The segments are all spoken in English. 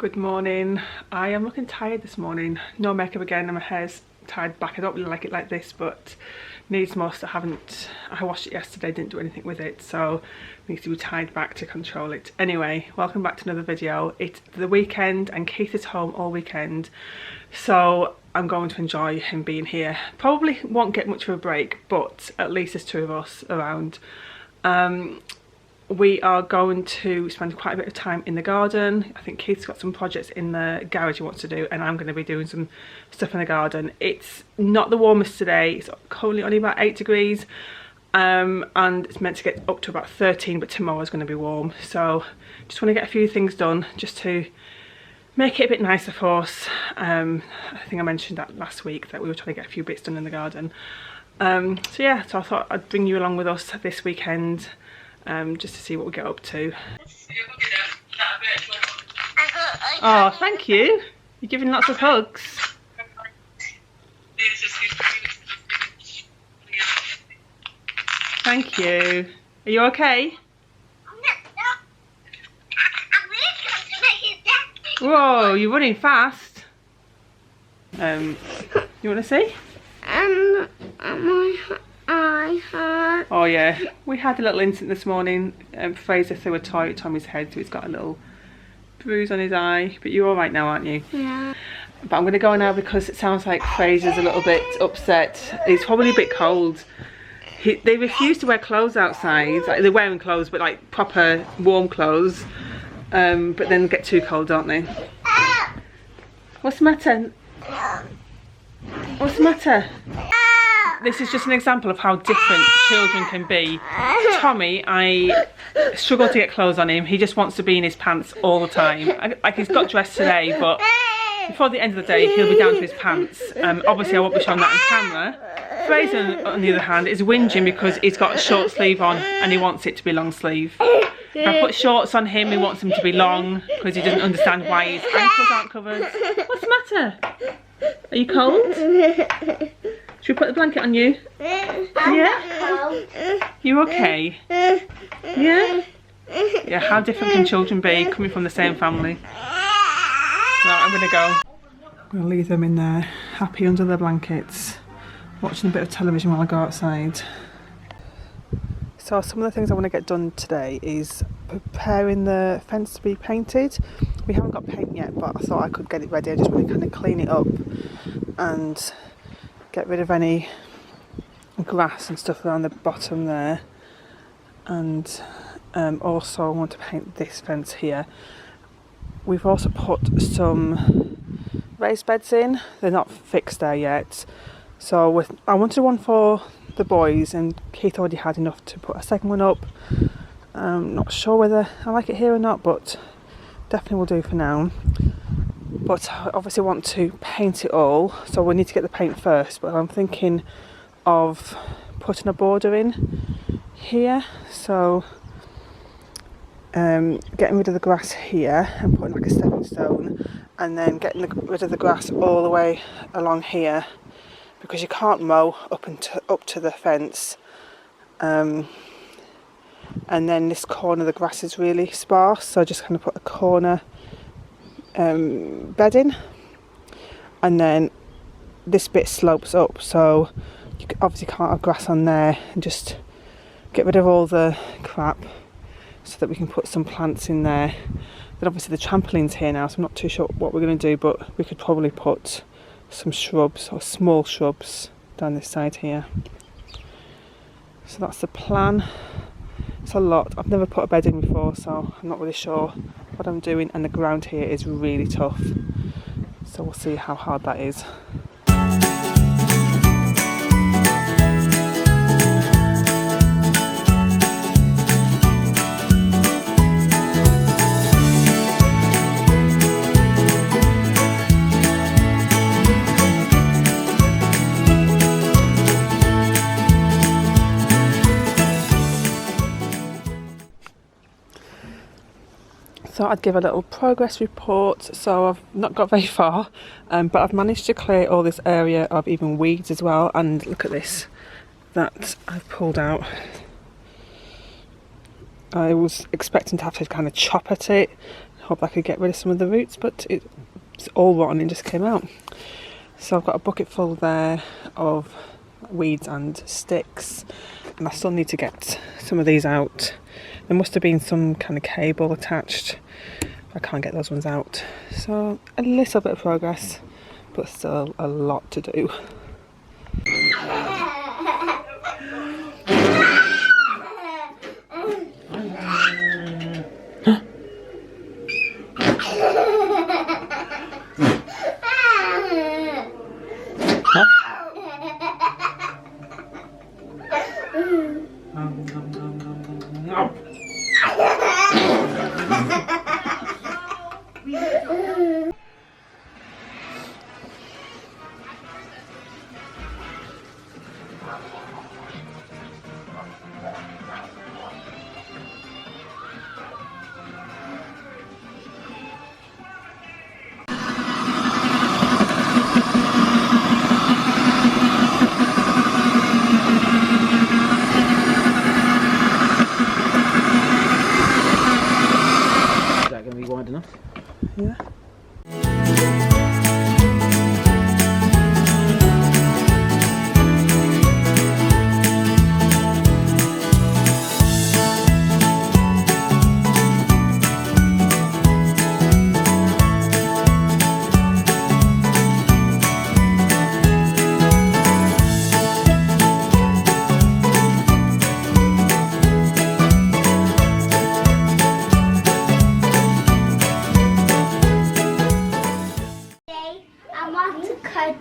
Good morning. I am looking tired this morning. No makeup again and my hair's tied back. I don't really like it like this, but needs must. I washed it yesterday, didn't do anything with it, so it needs to be tied back to control it. Anyway, welcome back to another video. It's the weekend and Keith is home all weekend, so I'm going to enjoy him being here. Probably won't get much of a break, but at least there's two of us around. We are going to spend quite a bit of time in the garden. I think Keith's got some projects in the garage he wants to do, and I'm going to be doing some stuff in the garden. It's not the warmest today. It's currently only about 8 degrees, and it's meant to get up to about 13, but tomorrow's going to be warm. So just want to get a few things done just to make it a bit nicer for us. I think I mentioned that last week, that we were trying to get a few bits done in the garden. So yeah, so I thought I'd bring you along with us this weekend. Just to see what we get up to. Oh, thank you. You're giving lots of hugs. Thank you. Are you okay? Whoa, you're running fast. You want to see? My eye hurt. Oh yeah, we had a little incident this morning. Fraser threw a toy at Tommy's head, so he's got a little bruise on his eye. But you're all right now, aren't you? Yeah. But I'm going to go now because it sounds like Fraser's a little bit upset. It's probably a bit cold. They refuse to wear clothes outside. Like, they're wearing clothes, but like proper warm clothes. But then get too cold, don't they? What's the matter? What's the matter? This is just an example of how different children can be. Tommy, I struggle to get clothes on him. He just wants to be in his pants all the time. Like, he's got dressed today, but before the end of the day, he'll be down to his pants. Obviously, I won't be showing that on camera. Fraser, on the other hand, is whinging because he's got a short sleeve on and he wants it to be long sleeve. If I put shorts on him, he wants them to be long because he doesn't understand why his ankles aren't covered. What's the matter? Are you cold? Should we put the blanket on you? Yeah? You okay? Yeah? Yeah, how different can children be coming from the same family? Right, I'm gonna go. I'm gonna leave them in there, happy under their blankets, watching a bit of television while I go outside. So some of the things I want to get done today is preparing the fence to be painted. We haven't got paint yet, but I thought I could get it ready. I just want to kind of clean it up and get rid of any grass and stuff around the bottom there. And also I want to paint this fence here. We've also put some raised beds in. They're not fixed there yet. So I wanted one for the boys, and Keith already had enough to put a second one up. Not sure whether I like it here or not, but definitely will do for now. But I obviously want to paint it all, so we need to get the paint first. But I'm thinking of putting a border in here, so getting rid of the grass here and putting like a stepping stone, and then getting rid of the grass all the way along here, because you can't mow up to the fence. And then this corner of the grass is really sparse, so I just kind of put a corner bed in, and then this bit slopes up, so you obviously can't have grass on there, and just get rid of all the crap so that we can put some plants in there. Then obviously the trampoline's here now, so I'm not too sure what we're going to do, but we could probably put some shrubs or small shrubs down this side here. So that's the plan. It's a lot. I've never put a bed in before, so I'm not really sure what I'm doing, and the ground here is really tough, so we'll see how hard that is. So I'd give a little progress report. So I've not got very far, but I've managed to clear all this area of even weeds as well. And look at this, that I've pulled out. I was expecting to have to kind of chop at it. Hope I could get rid of some of the roots, but it's all rotten and just came out. So I've got a bucket full there of weeds and sticks, and I still need to get some of these out. There must have been some kind of cable attached. I can't get those ones out. So a little bit of progress, but still a lot to do. Yeah.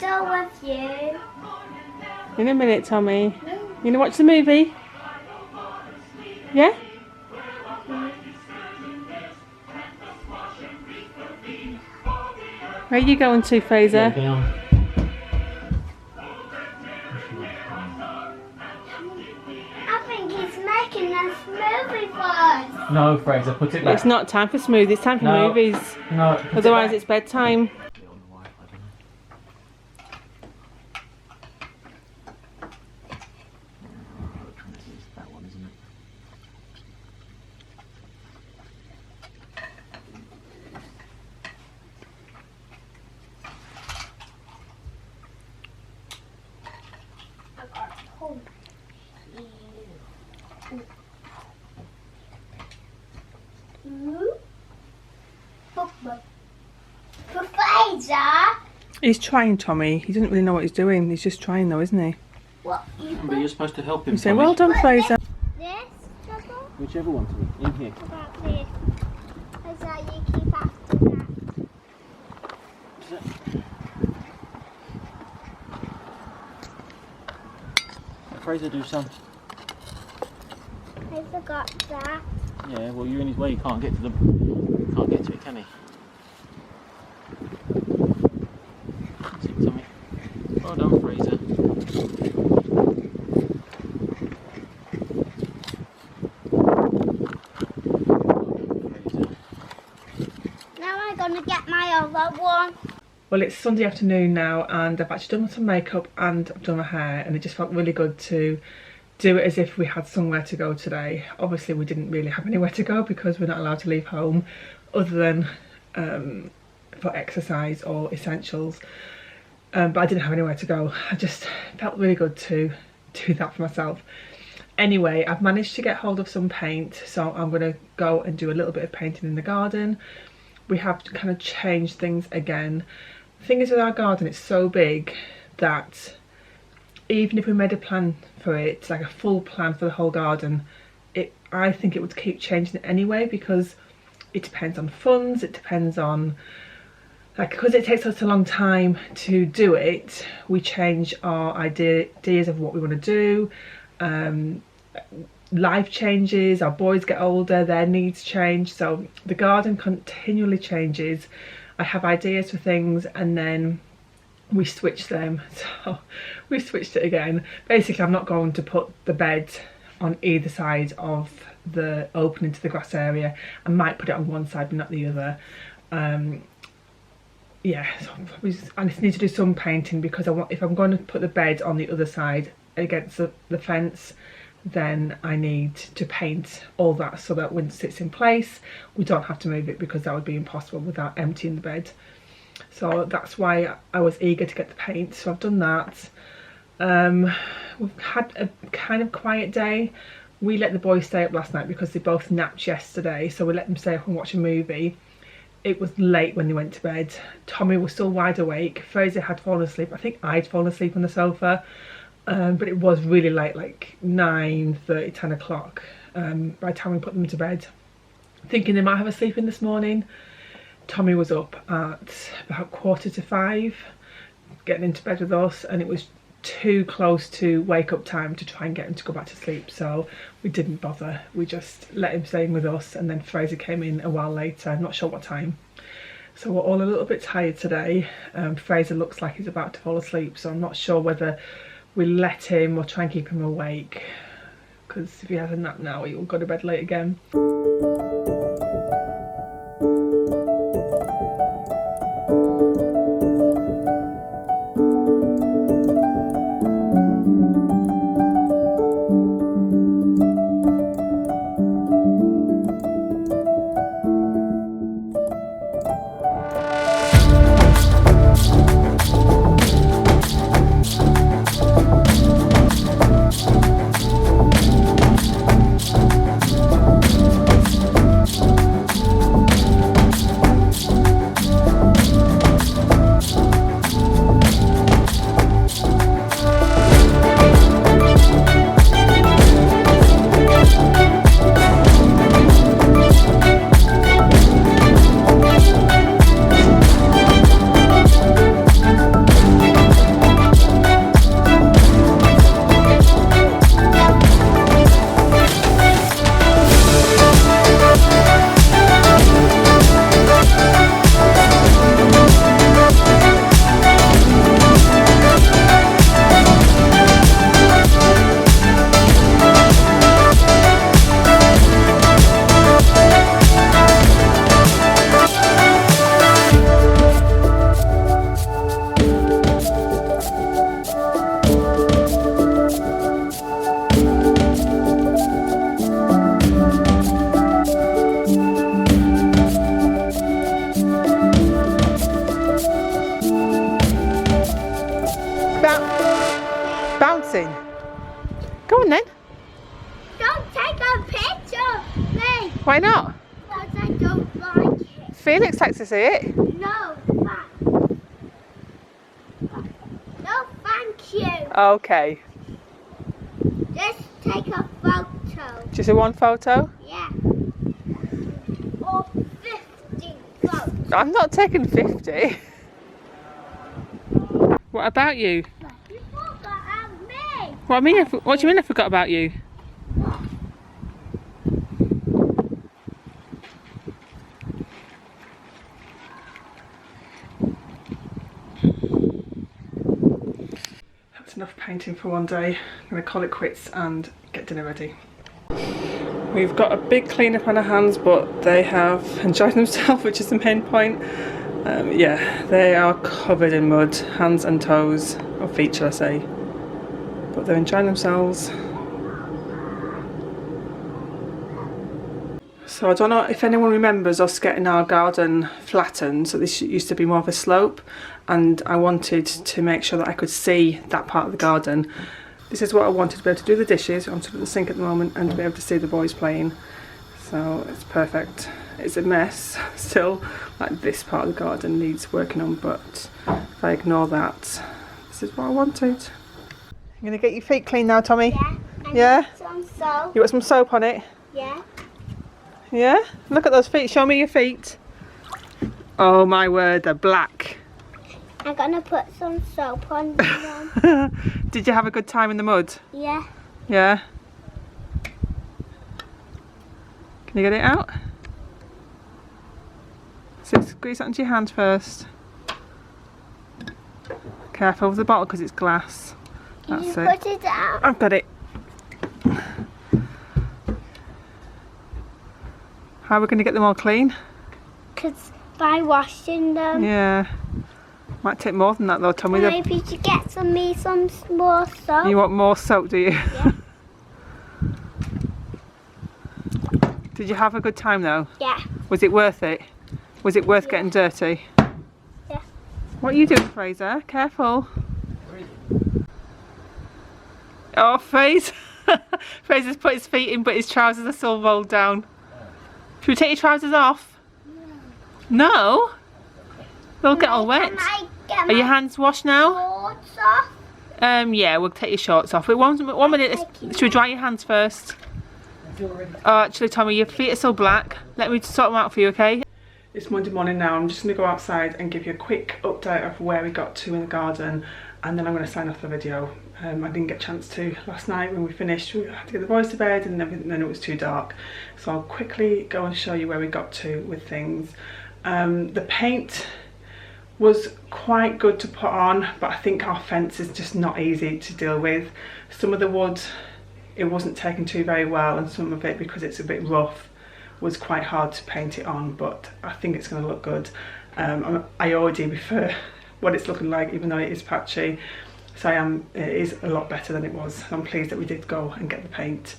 With you. In a minute, Tommy. You gonna watch the movie? Yeah? Where are you going to, Fraser? I think he's making a smoothie for us. No, Fraser, put it back. It's not time for smoothies, it's time for movies. No. Otherwise it's bedtime. Fraser? He's trying, Tommy. He doesn't really know what he's doing. He's just trying though, isn't he? What? But you're supposed to help him. You say, well done, Fraser. This? Trouble? Whichever one to be. In here. What about this? Fraser, you keep after that. Fraser, do some. I forgot that. Yeah, well you're in his way. You can't get to them. Can't get to it, can he? That's it, Tommy. Well done, Fraser. Now I'm gonna get my other one. Well, it's Sunday afternoon now, and I've actually done some makeup and I've done my hair, and it just felt really good to do it as if we had somewhere to go today. Obviously we didn't really have anywhere to go because we're not allowed to leave home other than for exercise or essentials, but I didn't have anywhere to go. I just felt really good to do that for myself. Anyway, I've managed to get hold of some paint, so I'm going to go and do a little bit of painting in the garden. We have to kind of change things again. The thing is with our garden, it's so big that even if we made a plan for it, like a full plan for the whole garden, I think it would keep changing it anyway, because it depends on funds, it depends on, like, because it takes us a long time to do it, we change our ideas of what we want to do. Life changes, our boys get older, their needs change, so the garden continually changes. I have ideas for things and then we switch them, so we switched it again. Basically, I'm not going to put the bed on either side of the opening to the grass area. I might put it on one side but not the other. Yeah, so I just need to do some painting, because if I'm going to put the bed on the other side against the fence, then I need to paint all that so that when it sits in place we don't have to move it, because that would be impossible without emptying the bed. So that's why I was eager to get the paint, so I've done that. We've had a kind of quiet day. We let the boys stay up last night because they both napped yesterday, so we let them stay up and watch a movie. It was late when they went to bed. Tommy was still wide awake. Fraser had fallen asleep. I think I'd fallen asleep on the sofa, but it was really late, like 9:30, 10 o'clock by the time we put them to bed. Thinking they might have a sleep in this morning. Tommy was up at about 4:45, getting into bed with us, and it was too close to wake up time to try and get him to go back to sleep, so we didn't bother. We just let him stay in with us, and then Fraser came in a while later. I'm not sure what time. So we're all a little bit tired today. Fraser looks like he's about to fall asleep, so I'm not sure whether we let him or try and keep him awake, because if he has a nap now he will go to bed late again. Bouncing. Go on then. Don't take a picture of me. Why not? Because I don't like it. Felix likes to see it. No, thanks. No, thank you. Okay. Just take a photo. Just a one photo? Yeah. Or 50 photos. I'm not taking 50. What about you? You forgot about me. What do you mean I forgot about you? That's enough painting for one day. I'm going to call it quits and get dinner ready. We've got a big clean up on our hands, but they have enjoyed themselves, which is the main point. Yeah, they are covered in mud, hands and toes, or feet shall I say, but they're enjoying themselves. So I don't know if anyone remembers us getting our garden flattened, so this used to be more of a slope, and I wanted to make sure that I could see that part of the garden. This is what I wanted, to be able to do the dishes. I'm sort of at the sink at the moment and to be able to see the boys playing, so it's perfect. It's a mess still, like this part of the garden needs working on, but if I ignore that, this is what I wanted. You're going to get your feet clean now, Tommy? Yeah. Yeah? Some soap. You got some soap on it? Yeah. Yeah? Look at those feet, show me your feet. Oh my word, they're black. I'm going to put some soap on them. Did you have a good time in the mud? Yeah. Yeah? Can you get it out? So squeeze that into your hand first. Careful with the bottle because it's glass. That's Can you it. put it out? I've got it. How are we going to get them all clean? Because by washing them. Yeah. Might take more than that though, Tommy. Maybe to get some more soap. You want more soap, do you? Yeah. Did you have a good time though? Yeah. Was it worth it? Was it worth getting dirty? Yeah. What are you doing, Fraser? Careful. Oh, Fraser. Fraser's put his feet in, but his trousers are still rolled down. Should we take your trousers off? No? They'll get all wet. Are your hands washed now? Shorts off? Yeah, we'll take your shorts off. Wait, one minute. Should we dry your hands first? Oh, actually, Tommy, your feet are still black. Let me sort them out for you, okay? It's Monday morning now. I'm just going to go outside and give you a quick update of where we got to in the garden, and then I'm going to sign off the video. I didn't get a chance to last night when we finished. We had to get the boys to bed and then it was too dark. So I'll quickly go and show you where we got to with things. The paint was quite good to put on, but I think our fence is just not easy to deal with. Some of the wood, it wasn't taken to very well, and some of it, because it's a bit rough, was quite hard to paint it on, but I think it's going to look good. I already prefer what it's looking like, even though it is patchy. So it is a lot better than it was. I'm pleased that we did go and get the paint.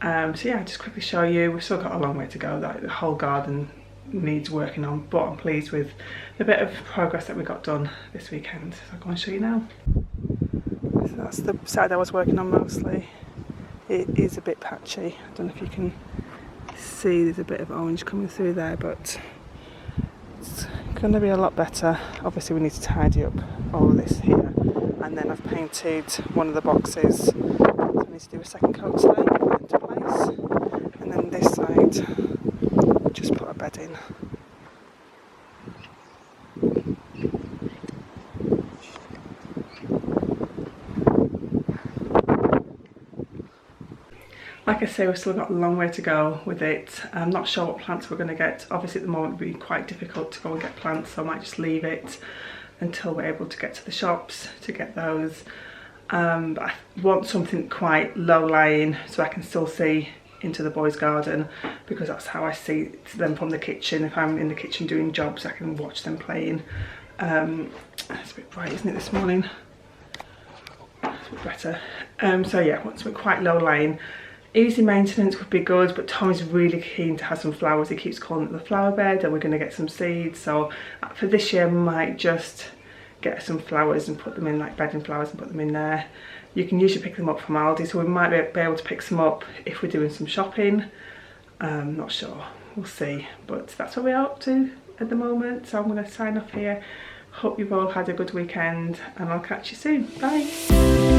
So yeah, I'll just quickly show you. We've still got a long way to go. The whole garden needs working on, but I'm pleased with the bit of progress that we got done this weekend. So I'll go and show you now. So that's the side I was working on mostly. It is a bit patchy. I don't know if you can see, there's a bit of orange coming through there, but it's going to be a lot better. Obviously we need to tidy up all of this here, and then I've painted one of the boxes, so I need to do a second coat today, put it into place, and then this side just put a bed in. Like I say, we've still got a long way to go with it. I'm not sure what plants we're going to get. Obviously at the moment it would be quite difficult to go and get plants, so I might just leave it until we're able to get to the shops to get those. But I want something quite low lying so I can still see into the boys' garden, because that's how I see them from the kitchen. If I'm in the kitchen doing jobs, I can watch them playing. It's a bit bright, isn't it, this morning? It's a bit better. So yeah, I want something quite low lying. Easy maintenance would be good, but Tommy's really keen to have some flowers. He keeps calling it the flower bed, and we're going to get some seeds. So for this year, I might just get some flowers and put them in, like bedding flowers, and put them in there. You can usually pick them up from Aldi, so we might be able to pick some up if we're doing some shopping. Not sure, we'll see. But that's what we're up to at the moment. So I'm going to sign off here. Hope you've all had a good weekend, and I'll catch you soon. Bye.